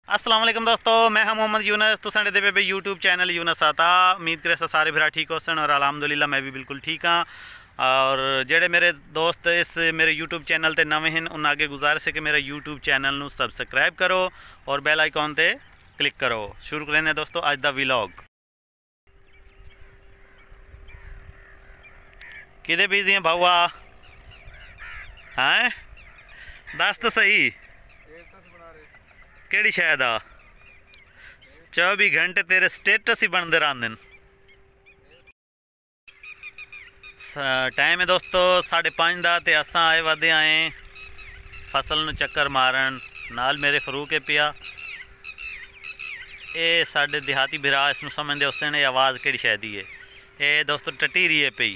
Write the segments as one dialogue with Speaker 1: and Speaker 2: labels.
Speaker 1: अस्सलाम वालेकुम दोस्तों, मैं हाँ मोहम्मद यूनस। तो संडे दे पे यूट्यूब चैनल यूनस आता। उम्मीद करे सारे भरा ठीक हो सन और अलहमदुलिल्लाह मैं भी बिल्कुल ठीक हाँ। और जेडे मेरे दोस्त इस मेरे यूट्यूब चैनल ते नवे हैं उन्हें आगे गुजारिश है कि मेरा यूट्यूब चैनल नू सबसक्राइब करो और बैल आइकॉन ते क्लिक करो। शुरू करें दोस्तों अज दा व्लॉग। किदे बिजी हैं भाऊआ? हैं दस तो सही केड़ी शायद आ 24 घंटे तेरे स्टेटस ही बनते रहते हैं। टाइम है दोस्तों 5:30 का तो असा आए वादे आए फसल में चक्कर मारन नाल मेरे फरूक है पिया। ये साढ़े देहाती बिरा इसमें समझते उस ने आवाज़ कि शायद ही है। ये दोस्तों टटीरी है पी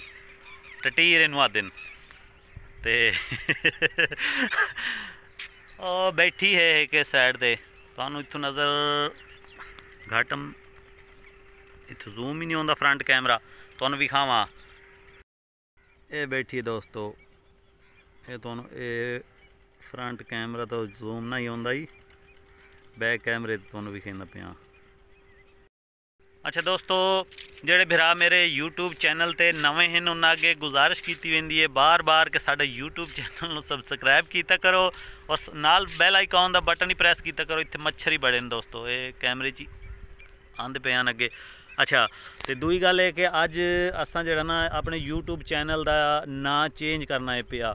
Speaker 1: टटीर इन दिन ते ओ बैठी है एक साइड ते तुहानू इत्थों नज़र घट इत्थों जूम ही नहीं आता फ्रंट कैमरा तुहानू भी खावा। ये बैठी है दोस्तों ये तुहानू ये फ्रंट कैमरा तो जूम ना ही आता ही बैक कैमरे तुहानू भी खेंदा पिया। अच्छा दोस्तों जेडे भरा मेरे यूट्यूब चैनल ते नवे हैं उन्हें अगे गुजारिश की वेंदी है बार बार कि साडा यूट्यूब चैनल सबसक्राइब किया करो और नाल बैल आइकॉन का बटन ही प्रेस किया करो। इतने मच्छर ही बड़े दोस्तों ये कैमरे च आंदे पे आन अगे। अच्छा तो दूई गल है कि अज असा जरा ना अपने यूट्यूब चैनल का ना चेंज करना है पिया।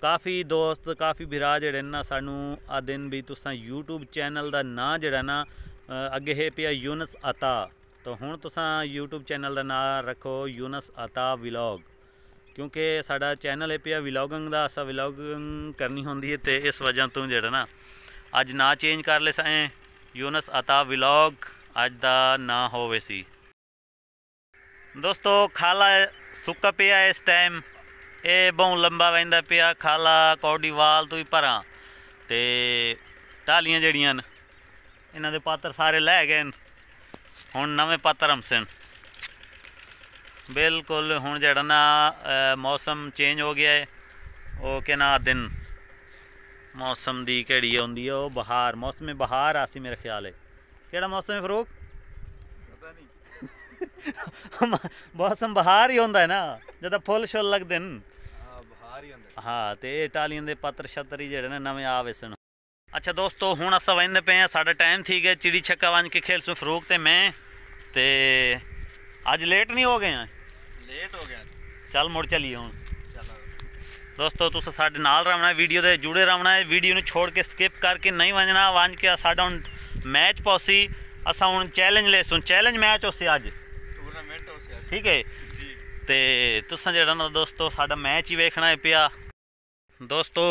Speaker 1: काफ़ी दोस्त काफ़ी भरा जड़े ना सानू आ दिन भी तुसा यूट्यूब चैनल का ना जड़ा ना अगे है पिया यूनस अता। तो हुण तुसा यूट्यूब चैनल का नाम रखो यूनस अता व्लॉग क्योंकि साडा चैनल है पिया व्लॉगिंग का असा व्लॉगिंग करनी होंदी है तो इस वजह तो जड़ा ना अज ना चेंज कर ले सकें यूनस अता व्लॉग अज दा ना होवे सी। दोस्तों खाला सुक्का पिया इस टाइम ये बहुत लंबा वहिंदा पिया खाला कौडी वाल तो ही भरा ते टालियां जड़ियां इन्हां दे पात्र सारे लै गए हुण नवे पात्र हमसन बिल्कुल। हुण जड़ा ना मौसम चेंज हो गया है वो के ना दिन मौसम दी केड़ी होंदी है वो बहार मौसम बहार आसी मेरा ख्याल है। केड़ा मौसम है फरूक? पता नहीं मौसम बहार ही होंदा है ना जदा फुल शुल लगदे न। हाँ तो ये टालियां दे पत्तर छत्तर ही जेड़े ने नवे आवे सन। अच्छा दोस्तों हुण अस वहिंदे पे साडा टाइम थी गया चिड़ी छक्का वन के खेल सू फरूक ते मैं ते अज लेट नहीं हो गए हैं लेट हो गया चल मुड़ चलिए हुण। दोस्तों तुस साडे नाल रहना है वीडियो दे जुड़े रहना है वीडियो नूं छोड़ के स्किप करके नहीं वंजना वंज के साडा हुण मैच पौसी असा हुण चैलेंज ले सुन चैलेंज मैच हो अज टूर्नामेंट हो ठीक है ते तुसां जेड़ा ना दोस्तों साडा मैच ही वेखना है पिया। दोस्तों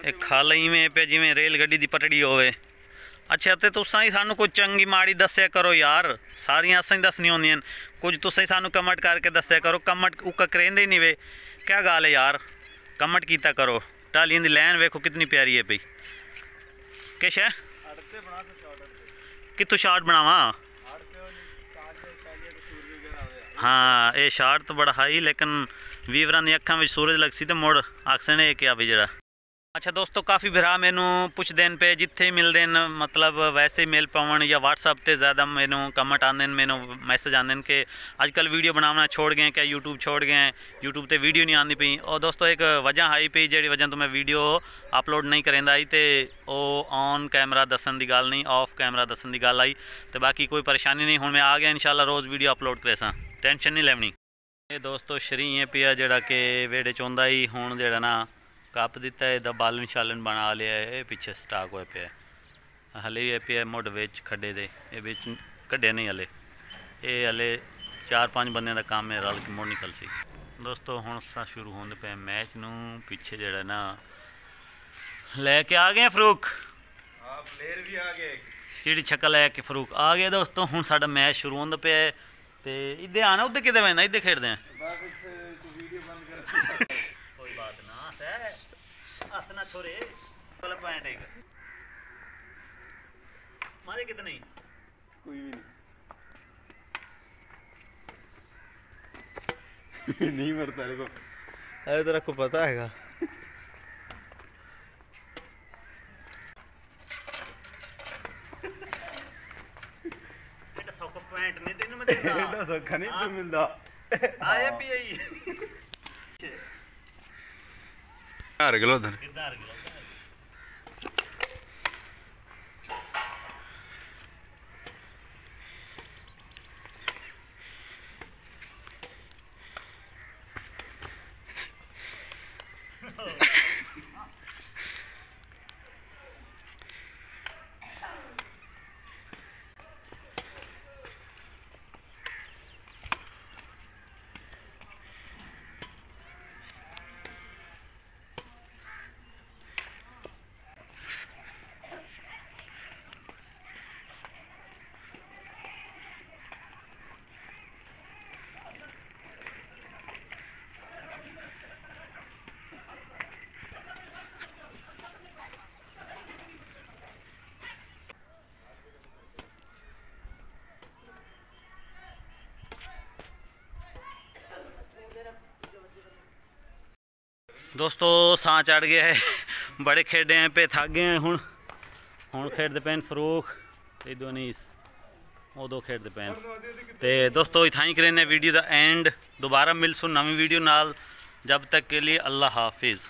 Speaker 1: एक खाल इवें पे जिमें रेल गड्डी दी पटड़ी होवे। अच्छा तो तुसां ही सानू कोई चंगी माड़ी दस्या करो यार सारियां असां ही दसनी होंदियां कुछ तुसां ही सानू कमेंट करके दस्या करो। कमेंट उका करेंदे नहीं वे क्या गल है यार कमेंट कीता करो। टालियां दी लैन वेखो कितनी प्यारी है पई किश है कितों शार्ट बनावा। हाँ ये शार्ट तो बड़ा हाई लेकिन वीवरां दी अखां विच सूरज लगसी तो मुड़ आखसने क्या भी जरा। अच्छा दोस्तों काफ़ी भरा मैनू पुछते हैं पे जिथे मिलते हैं मतलब वैसे ही मिल पावन या व्हाट्सअप ते ज़्यादा मैनू कमेंट आते हैं मैनू मैसेज आते हैं कि अजकल वीडियो बनाना छोड़ गए क्या यूट्यूब छोड़ गए यूट्यूब ते वीडियो नहीं आती पई। और दोस्तों एक वजह आई पई जी वजह तो मैं वीडियो अपलोड नहीं करेंदा आई तो ऑन कैमरा दसन की गल नहीं ऑफ कैमरा दसन की गल आई तो बाकी कोई परेशानी नहीं। हुण मैं आ गया इंशाल्लाह रोज़ वीडियो अपलोड करे सा टेंशन नहीं लेनी। ये दोस्तों शरी है पिया जड़ा कि वेड़े चौंदा ही हुण जड़ा ना कप दिता है इदा बालन शालन बना लिया है पिछे स्टाक हो पे हले भी पे मुड विच खड्डे दे ये बिच कढ़िया नहीं हले ये हले 4-5 बंदे का काम है रल के मुड़ निकल सी। दोस्तों हुण असां शुरू होंदे पे मैच नूं पिछे जड़ा ना लैके आ गए फरूक प्लेयर भी आ गए चिड़ी छक्का लैके फरूक आ गए। दोस्तों हुण साडा मैच शुरू होंदा पे ते इधे आना उधर किते वैंदा इधर खेडदे हैं कोई बात ना हसना छोरे गलत पॉइंट है मारे कितने कोई भी नहीं नहीं मरता देखो अरे तेरा को पता है
Speaker 2: एडा सौखा नहीं तो मिलता
Speaker 1: आए भी आई
Speaker 2: 4 किलो उधर
Speaker 1: किधर किलो दोस्तों सां चढ़ गया है बड़े खेडे हैं पे थक गए हैं हुण खेडते पे फरूक ते दोनीस वो दो खेडते पे ते दोस्तों इतना ही करें वीडियो का एंड दोबारा मिलसूँ नवी वीडियो नाल जब तक के लिए अल्लाह हाफिज़।